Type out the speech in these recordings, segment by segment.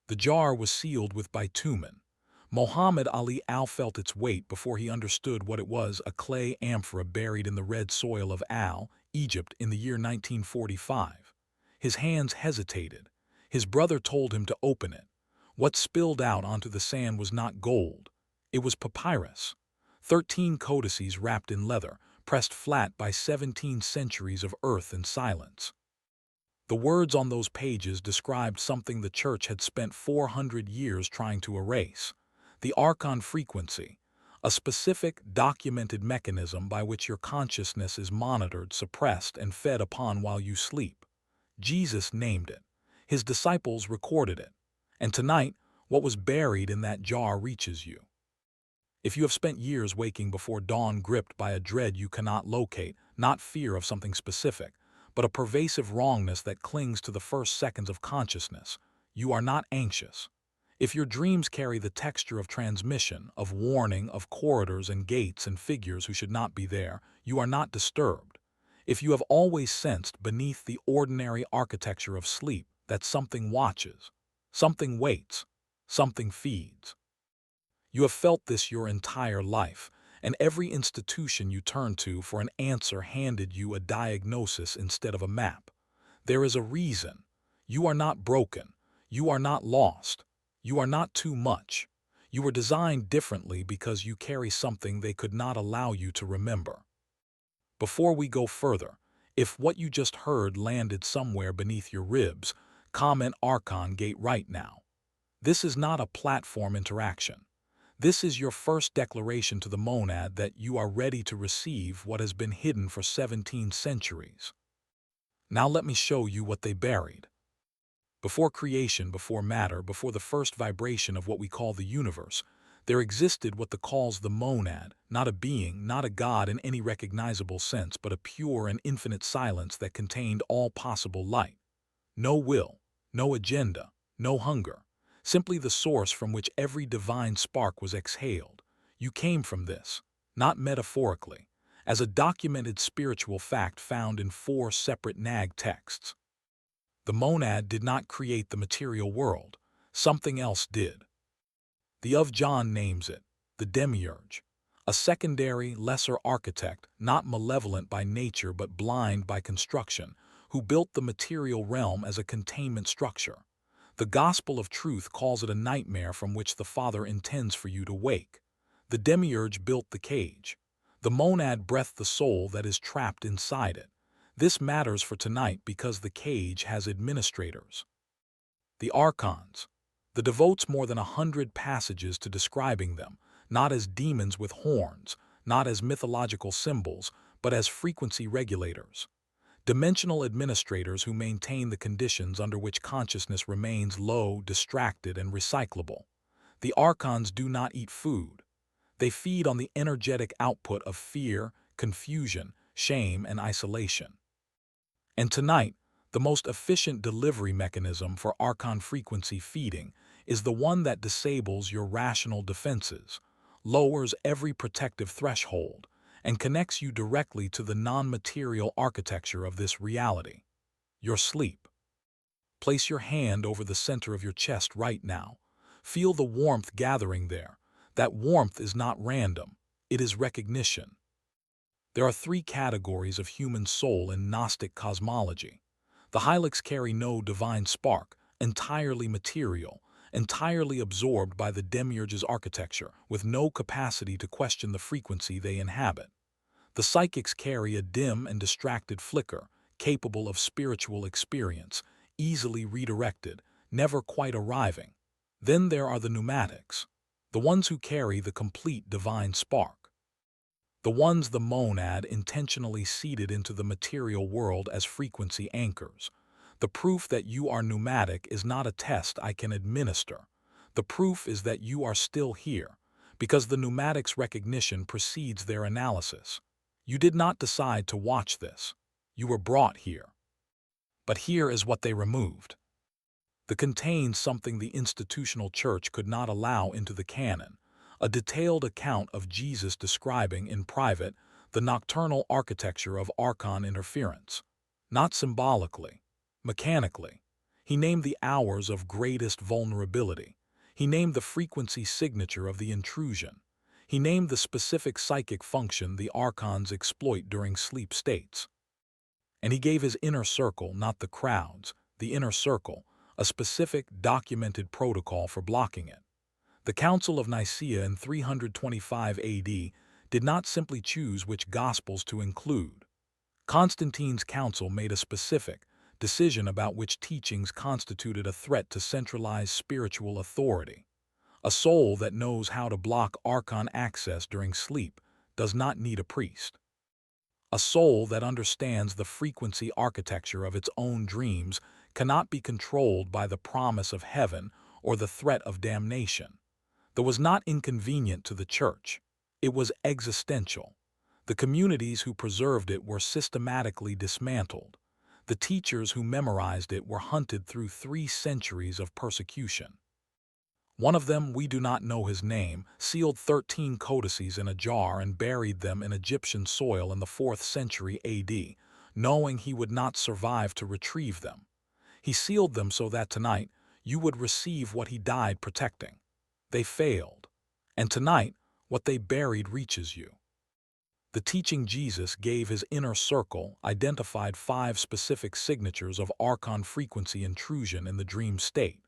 The jar was sealed with bitumen. Muhammad Ali Al felt its weight before he understood what it was, a clay amphora buried in the red soil of Al, Egypt in the year 1945. His hands hesitated. His brother told him to open it. What spilled out onto the sand was not gold. It was papyrus. 13 codices wrapped in leather, pressed flat by 17 centuries of earth and silence. The words on those pages described something the church had spent 400 years trying to erase. The Archon frequency, a specific, documented mechanism by which your consciousness is monitored, suppressed, and fed upon while you sleep. Jesus named it. His disciples recorded it. And tonight, what was buried in that jar reaches you. If you have spent years waking before dawn gripped by a dread you cannot locate, not fear of something specific, but a pervasive wrongness that clings to the first seconds of consciousness, you are not anxious. If your dreams carry the texture of transmission, of warning, of corridors and gates and figures who should not be there, you are not disturbed. If you have always sensed beneath the ordinary architecture of sleep that something watches, something waits, something feeds. You have felt this your entire life, and every institution you turned to for an answer handed you a diagnosis instead of a map. There is a reason. You are not broken. You are not lost. You are not too much. You were designed differently because you carry something they could not allow you to remember. Before we go further, if what you just heard landed somewhere beneath your ribs, comment Archon Gate right now. This is not a platform interaction. This is your first declaration to the monad that you are ready to receive what has been hidden for 17 centuries. Now let me show you what they buried. Before creation, before matter, before the first vibration of what we call the universe, there existed what the calls the monad, not a being, not a god in any recognizable sense, but a pure and infinite silence that contained all possible light. No will, no agenda, no hunger. Simply the source from which every divine spark was exhaled. You came from this, not metaphorically, as a documented spiritual fact found in 4 separate Nag texts. The monad did not create the material world. Something else did. The of John names it, the demiurge, a secondary, lesser architect, not malevolent by nature but blind by construction, who built the material realm as a containment structure. The gospel of truth calls it a nightmare from which the Father intends for you to wake. The demiurge built the cage. The monad breathed the soul that is trapped inside it. This matters for tonight because the cage has administrators. The archons. The devotes more than 100 passages to describing them, not as demons with horns, not as mythological symbols, but as frequency regulators. Dimensional administrators who maintain the conditions under which consciousness remains low, distracted, and recyclable. The archons do not eat food. They feed on the energetic output of fear, confusion, shame, and isolation. And tonight, the most efficient delivery mechanism for archon frequency feeding is the one that disables your rational defenses, lowers every protective threshold, and connects you directly to the non-material architecture of this reality, your sleep. Place your hand over the center of your chest right now. Feel the warmth gathering there. That warmth is not random. It is recognition. There are 3 categories of human soul in Gnostic cosmology. The Hylics carry no divine spark, entirely material, entirely absorbed by the demiurge's architecture, with no capacity to question the frequency they inhabit. The psychics carry a dim and distracted flicker, capable of spiritual experience, easily redirected, never quite arriving. Then there are the pneumatics, the ones who carry the complete divine spark. The ones the monad intentionally seeded into the material world as frequency anchors. The proof that you are pneumatic is not a test I can administer. The proof is that you are still here, because the pneumatic's recognition precedes their analysis. You did not decide to watch this. You were brought here. But here is what they removed. They contained something the institutional church could not allow into the canon, a detailed account of Jesus describing in private the nocturnal architecture of archon interference. Not symbolically, mechanically. He named the hours of greatest vulnerability. He named the frequency signature of the intrusion. He named the specific psychic function the archons exploit during sleep states. And he gave his inner circle, not the crowds, the inner circle, a specific, documented protocol for blocking it. The Council of Nicaea in 325 AD did not simply choose which Gospels to include. Constantine's council made a specific decision about which teachings constituted a threat to centralized spiritual authority. A soul that knows how to block Archon access during sleep does not need a priest. A soul that understands the frequency architecture of its own dreams cannot be controlled by the promise of heaven or the threat of damnation. That was not inconvenient to the church. It was existential. The communities who preserved it were systematically dismantled. The teachers who memorized it were hunted through 3 centuries of persecution. One of them, we do not know his name, sealed 13 codices in a jar and buried them in Egyptian soil in the 4th century AD, knowing he would not survive to retrieve them. He sealed them so that tonight you would receive what he died protecting. They failed. And tonight, what they buried reaches you. The teaching Jesus gave his inner circle identified 5 specific signatures of Archon frequency intrusion in the dream state.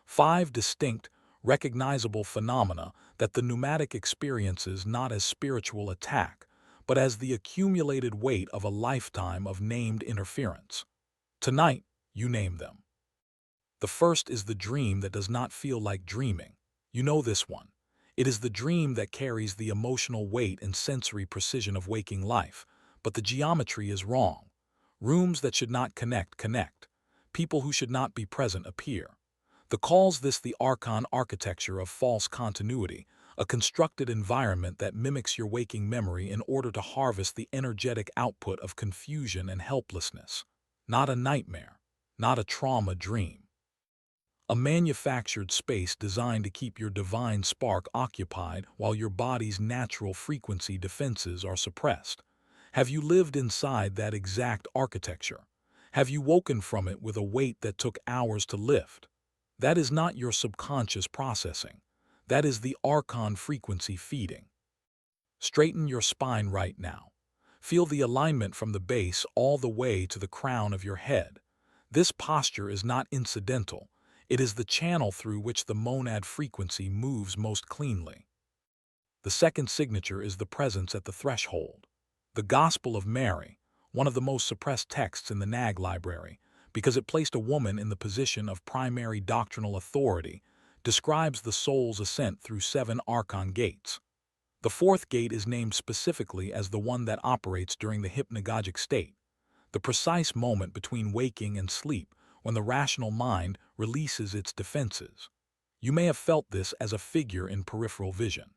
5 distinct, recognizable phenomena that the pneumatic experiences not as spiritual attack, but as the accumulated weight of a lifetime of named interference. Tonight, you name them. The first is the dream that does not feel like dreaming. You know this one. It is the dream that carries the emotional weight and sensory precision of waking life, but the geometry is wrong. Rooms that should not connect, connect. People who should not be present appear. The calls this the Archon architecture of false continuity, a constructed environment that mimics your waking memory in order to harvest the energetic output of confusion and helplessness. Not a nightmare, not a trauma dream. A manufactured space designed to keep your divine spark occupied while your body's natural frequency defenses are suppressed. Have you lived inside that exact architecture? Have you woken from it with a weight that took hours to lift? That is not your subconscious processing. That is the Archon frequency feeding. Straighten your spine right now. Feel the alignment from the base all the way to the crown of your head. This posture is not incidental. It is the channel through which the monad frequency moves most cleanly. The second signature is the presence at the threshold. The Gospel of Mary, one of the most suppressed texts in the Nag library, because it placed a woman in the position of primary doctrinal authority, describes the soul's ascent through 7 Archon gates. The 4th gate is named specifically as the one that operates during the hypnagogic state, the precise moment between waking and sleep when the rational mind releases its defenses. You may have felt this as a figure in peripheral vision.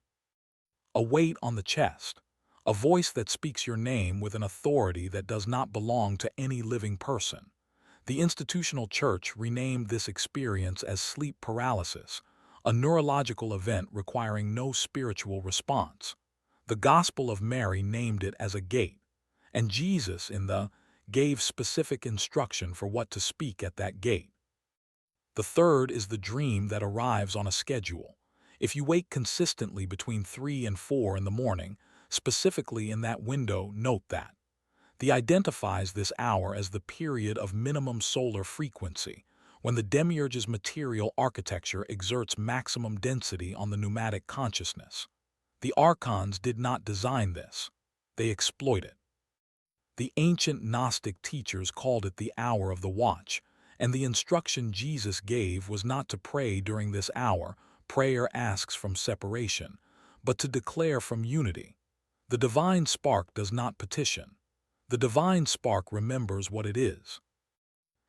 A weight on the chest, a voice that speaks your name with an authority that does not belong to any living person. The institutional church renamed this experience as sleep paralysis, a neurological event requiring no spiritual response. The Gospel of Mary named it as a gate, and Jesus in the gave specific instruction for what to speak at that gate. The third is the dream that arrives on a schedule. If you wake consistently between 3 and 4 in the morning, specifically in that window, note that. The identifies this hour as the period of minimum solar frequency, when the demiurge's material architecture exerts maximum density on the pneumatic consciousness. The Archons did not design this. They exploit it. The ancient Gnostic teachers called it the hour of the watch, and the instruction Jesus gave was not to pray during this hour. Prayer asks from separation, but to declare from unity. The divine spark does not petition. The divine spark remembers what it is.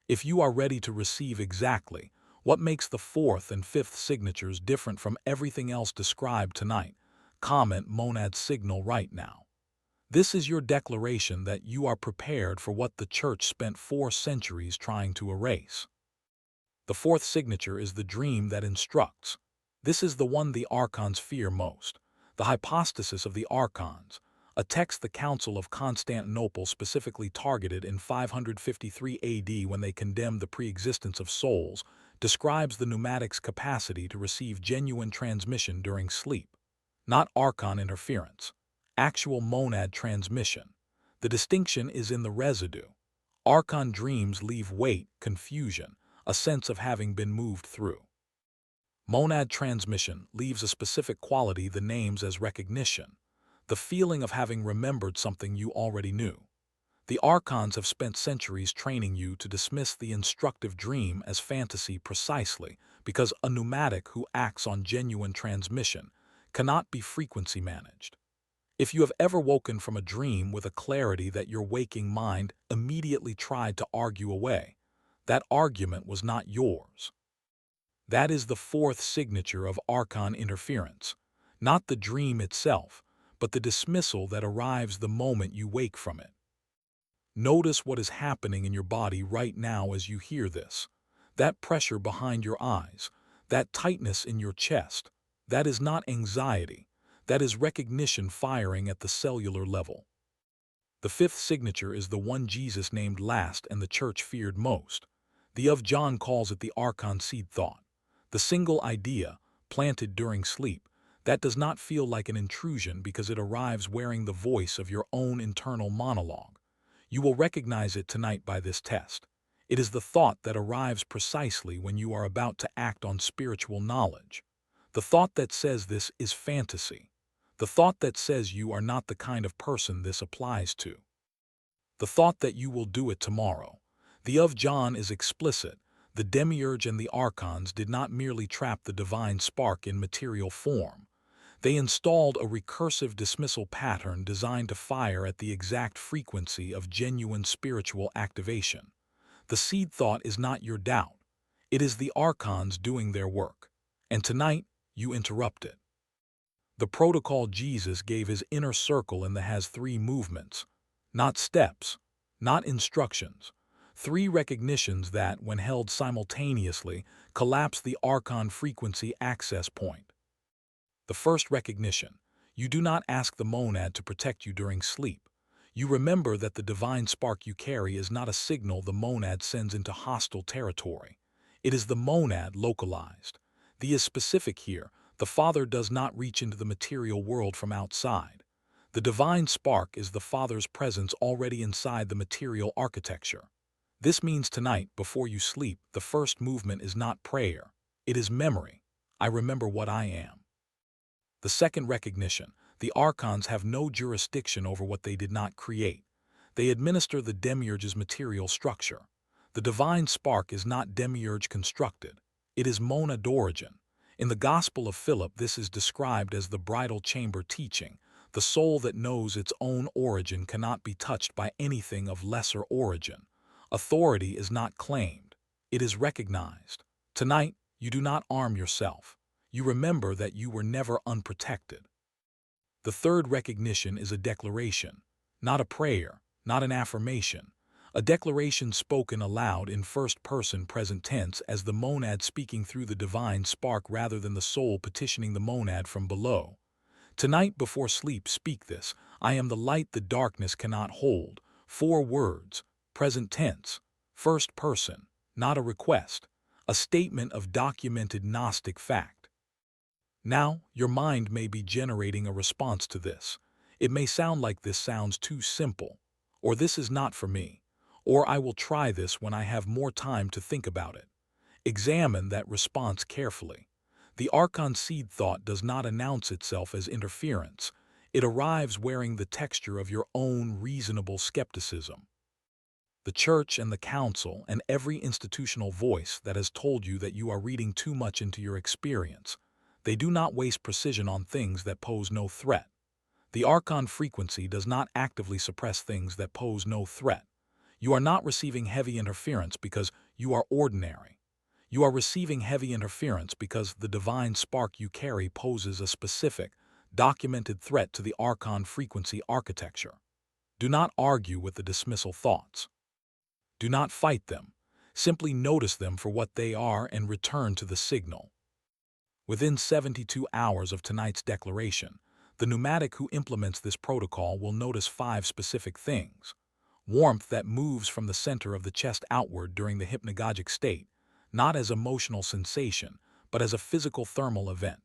If you are ready to receive exactly what makes the 4th and 5th signatures different from everything else described tonight, comment monad signal right now. This is your declaration that you are prepared for what the church spent 4 centuries trying to erase. The 4th signature is the dream that instructs. This is the one the Archons fear most, the hypostasis of the Archons, a text the Council of Constantinople specifically targeted in 553 AD when they condemned the pre-existence of souls, describes the pneumatic's capacity to receive genuine transmission during sleep. Not Archon interference. Actual monad transmission. The distinction is in the residue. Archon dreams leave weight, confusion, a sense of having been moved through. Monad transmission leaves a specific quality the names as recognition, the feeling of having remembered something you already knew. The Archons have spent centuries training you to dismiss the instructive dream as fantasy precisely because a pneumatic who acts on genuine transmission cannot be frequency managed. If you have ever woken from a dream with a clarity that your waking mind immediately tried to argue away, that argument was not yours. That is the fourth signature of Archon interference, not the dream itself, but the dismissal that arrives the moment you wake from it. Notice what is happening in your body right now as you hear this. That pressure behind your eyes, that tightness in your chest, that is not anxiety, that is recognition firing at the cellular level. The fifth signature is the one Jesus named last and the church feared most. The of John calls it the Archon seed thought. The single idea, planted during sleep, that does not feel like an intrusion because it arrives wearing the voice of your own internal monologue. You will recognize it tonight by this test. It is the thought that arrives precisely when you are about to act on spiritual knowledge. The thought that says this is fantasy. The thought that says you are not the kind of person this applies to. The thought that you will do it tomorrow. The of John is explicit. The demiurge and the archons did not merely trap the divine spark in material form. They installed a recursive dismissal pattern designed to fire at the exact frequency of genuine spiritual activation. The seed thought is not your doubt. It is the archons doing their work. And tonight, you interrupt it. The protocol Jesus gave his inner circle in the has three movements, not steps, not instructions. Three recognitions that, when held simultaneously, collapse the Archon frequency access point. The first recognition. You do not ask the monad to protect you during sleep. You remember that the divine spark you carry is not a signal the monad sends into hostile territory. It is the monad localized. The is specific here. The Father does not reach into the material world from outside. The divine spark is the Father's presence already inside the material architecture. This means tonight, before you sleep, the first movement is not prayer. It is memory. I remember what I am. The second recognition. The archons have no jurisdiction over what they did not create. They administer the demiurge's material structure. The divine spark is not demiurge constructed. It is monad origin. In the Gospel of Philip, this is described as the bridal chamber teaching. The soul that knows its own origin cannot be touched by anything of lesser origin. Authority is not claimed. It is recognized. Tonight, you do not arm yourself. You remember that you were never unprotected. The third recognition is a declaration, not a prayer, not an affirmation. A declaration spoken aloud in first-person present tense as the monad speaking through the divine spark rather than the soul petitioning the monad from below. Tonight before sleep speak this, I am the light the darkness cannot hold. 4 words, present tense, first person, not a request, a statement of documented Gnostic fact. Now, your mind may be generating a response to this. It may sound like this sounds too simple, or this is not for me, or I will try this when I have more time to think about it. Examine that response carefully. The Archon seed thought does not announce itself as interference. It arrives wearing the texture of your own reasonable skepticism. The church and the council and every institutional voice that has told you that you are reading too much into your experience, they do not waste precision on things that pose no threat. The Archon frequency does not actively suppress things that pose no threat. You are not receiving heavy interference because you are ordinary. You are receiving heavy interference because the divine spark you carry poses a specific, documented threat to the Archon frequency architecture. Do not argue with the dismissal thoughts. Do not fight them. Simply notice them for what they are and return to the signal. Within 72 hours of tonight's declaration, The pneumatic who implements this protocol will notice 5 specific things. Warmth that moves from the center of the chest outward during the hypnagogic state, not as emotional sensation, but as a physical thermal event.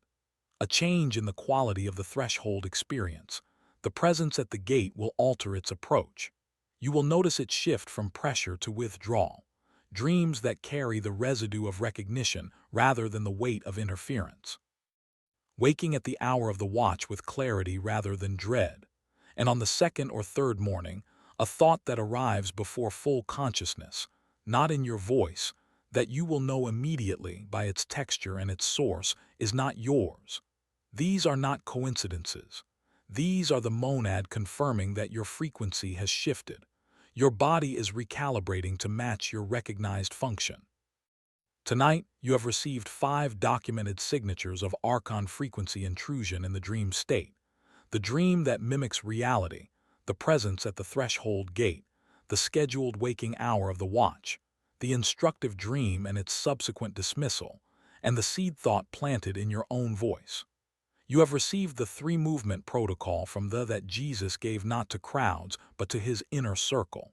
A change in the quality of the threshold experience. The presence at the gate will alter its approach. You will notice it shift from pressure to withdrawal. Dreams that carry the residue of recognition rather than the weight of interference. Waking at the hour of the watch with clarity rather than dread. And on the second or third morning, a thought that arrives before full consciousness, not in your voice, that you will know immediately by its texture and its source, is not yours. These are not coincidences. These are the monad confirming that your frequency has shifted. Your body is recalibrating to match your recognized function. Tonight, you have received 5 documented signatures of Archon frequency intrusion in the dream state. The dream that mimics reality, the presence at the threshold gate, the scheduled waking hour of the watch, the instructive dream and its subsequent dismissal, and the seed thought planted in your own voice. You have received the 3-movement protocol from the that Jesus gave not to crowds, but to his inner circle.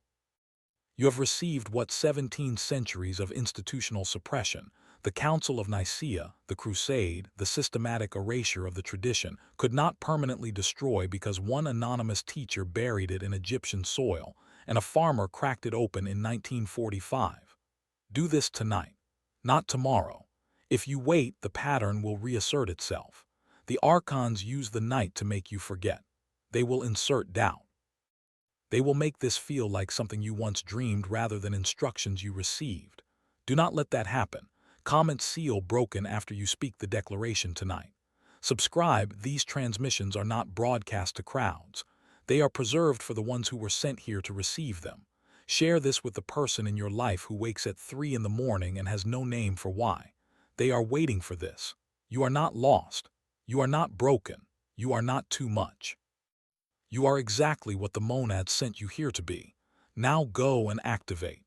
You have received what 17 centuries of institutional suppression, the Council of Nicaea, the Crusade, the systematic erasure of the tradition, could not permanently destroy because one anonymous teacher buried it in Egyptian soil and a farmer cracked it open in 1945. Do this tonight, not tomorrow. If you wait, the pattern will reassert itself. The Archons use the night to make you forget. They will insert doubt. They will make this feel like something you once dreamed rather than instructions you received. Do not let that happen. Comment seal broken after you speak the declaration tonight. Subscribe. These transmissions are not broadcast to crowds. They are preserved for the ones who were sent here to receive them. Share this with the person in your life who wakes at 3 in the morning and has no name for why. They are waiting for this. You are not lost. You are not broken. You are not too much. You are exactly what the monad sent you here to be. Now go and activate.